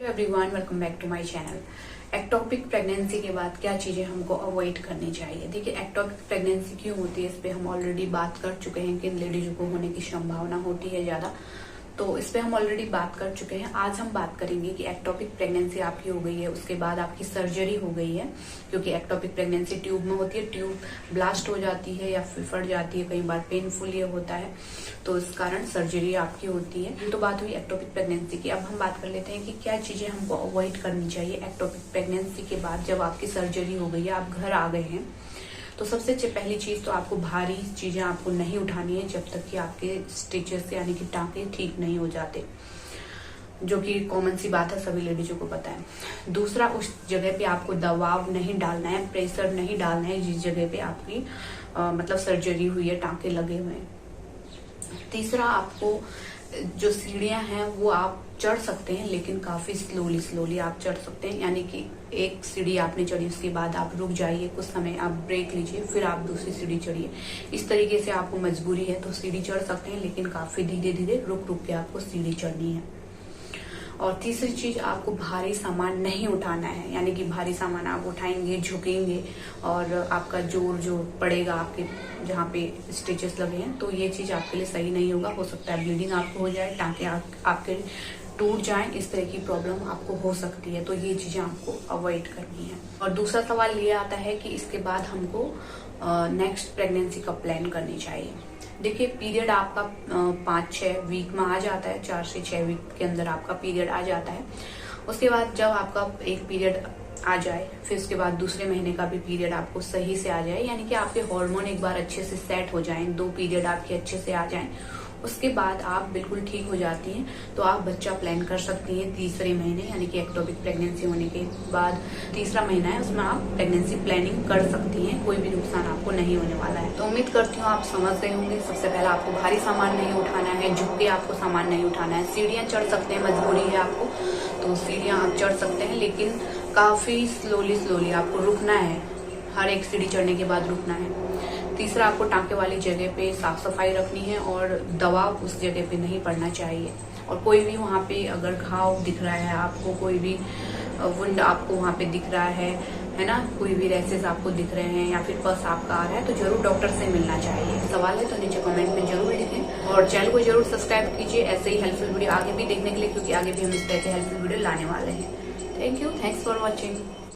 Everyone, welcome back to my channel. Ectopic pregnancy के बाद क्या चीजें हमको अवॉइड करनी चाहिए। देखिए, एक्टोपिक प्रेगनेंसी क्यों होती है इस पे हम ऑलरेडी बात कर चुके हैं कि लेडीज को होने की संभावना होती है ज्यादा, तो इस पे हम ऑलरेडी बात कर चुके हैं। आज हम बात करेंगे कि एक्टोपिक प्रेगनेंसी आपकी हो गई है, उसके बाद आपकी सर्जरी हो गई है, क्योंकि एक्टोपिक प्रेगनेंसी ट्यूब में होती है, ट्यूब ब्लास्ट हो जाती है या फिर फट जाती है, कई बार पेनफुल ये होता है, तो इस कारण सर्जरी आपकी होती है। ये तो बात हुई एक्टोपिक प्रेगनेंसी की। अब हम बात कर लेते हैं कि क्या चीजें हमको अवॉइड करनी चाहिए एक्टोपिक प्रेगनेंसी के बाद। जब आपकी सर्जरी हो गई है, आप घर आ गए हैं, तो सबसे पहली चीज तो आपको भारी चीजें आपको नहीं उठानी है जब तक कि आपके स्टिचेस यानी कि टांके ठीक नहीं हो जाते, जो कि कॉमन सी बात है, सभी लेडीजों को पता है। दूसरा, उस जगह पे आपको दबाव नहीं डालना है, प्रेशर नहीं डालना है जिस जगह पे आपकी मतलब सर्जरी हुई है, टांके लगे हुए हैं। तीसरा, आपको जो सीढ़ियां हैं वो आप चढ़ सकते हैं, लेकिन काफी स्लोली आप चढ़ सकते हैं, यानी कि एक सीढ़ी आपने चढ़ी, उसके बाद आप रुक जाइए, कुछ समय आप ब्रेक लीजिए, फिर आप दूसरी सीढ़ी चढ़िए। इस तरीके से आपको मजबूरी है तो सीढ़ी चढ़ सकते हैं, लेकिन काफी धीरे धीरे रुक के आपको सीढ़ी चढ़नी है। और तीसरी चीज, आपको भारी सामान नहीं उठाना है, यानी कि भारी सामान आप उठाएंगे, झुकेंगे और आपका जोर जो पड़ेगा आपके जहाँ पे स्टिचेस लगे हैं, तो ये चीज आपके लिए सही नहीं होगा। हो सकता है ब्लीडिंग आपको हो जाए, टांके आपके टूट जाएं, इस तरह की प्रॉब्लम आपको हो सकती है, तो ये चीजें आपको अवॉइड करनी है। और दूसरा सवाल ये आता है कि इसके बाद हमको नेक्स्ट प्रेगनेंसी का प्लान करनी चाहिए। देखिए, पीरियड आपका 5-6 वीक में आ जाता है, 4 से 6 वीक के अंदर आपका पीरियड आ जाता है। उसके बाद जब आपका एक पीरियड आ जाए, फिर उसके बाद दूसरे महीने का भी पीरियड आपको सही से आ जाए, यानी कि आपके हार्मोन एक बार अच्छे से सेट हो जाएं, 2 पीरियड आपके अच्छे से आ जाएं, उसके बाद आप बिल्कुल ठीक हो जाती हैं, तो आप बच्चा प्लान कर सकती हैं तीसरे महीने, यानी कि एक्टोपिक प्रेगनेंसी होने के बाद तीसरा महीना है, उसमें आप प्रेगनेंसी प्लानिंग कर सकती हैं, कोई भी नुकसान आपको नहीं होने वाला है। तो उम्मीद करती हूँ आप समझ गए होंगे। सबसे पहले आपको भारी सामान नहीं उठाना है, झुक के आपको सामान नहीं उठाना है। सीढ़ियाँ चढ़ सकते हैं, मजबूरी है आपको तो सीढ़ियाँ आप चढ़ सकते हैं, लेकिन काफी स्लोली आपको रुकना है, हर एक सीढ़ी चढ़ने के बाद रुकना है। तीसरा, आपको टांके वाली जगह पे साफ सफाई रखनी है और दबाव उस जगह पे नहीं पड़ना चाहिए। और कोई भी वहाँ पे अगर घाव दिख रहा है आपको, कोई भी वुंड आपको वहाँ पे दिख रहा है ना, कोई भी रैसेस आपको दिख रहे हैं या फिर पस आपका आ रहा है, तो जरूर डॉक्टर से मिलना चाहिए। सवाल है तो नीचे कमेंट में जरूर लिखें और चैनल को जरूर सब्सक्राइब कीजिए ऐसे ही हेल्पफुल वीडियो आगे भी देखने के लिए, क्योंकि आगे भी हम इस तरह के हेल्पफुल वीडियो लाने वाले हैं। Thank you, thanks for watching.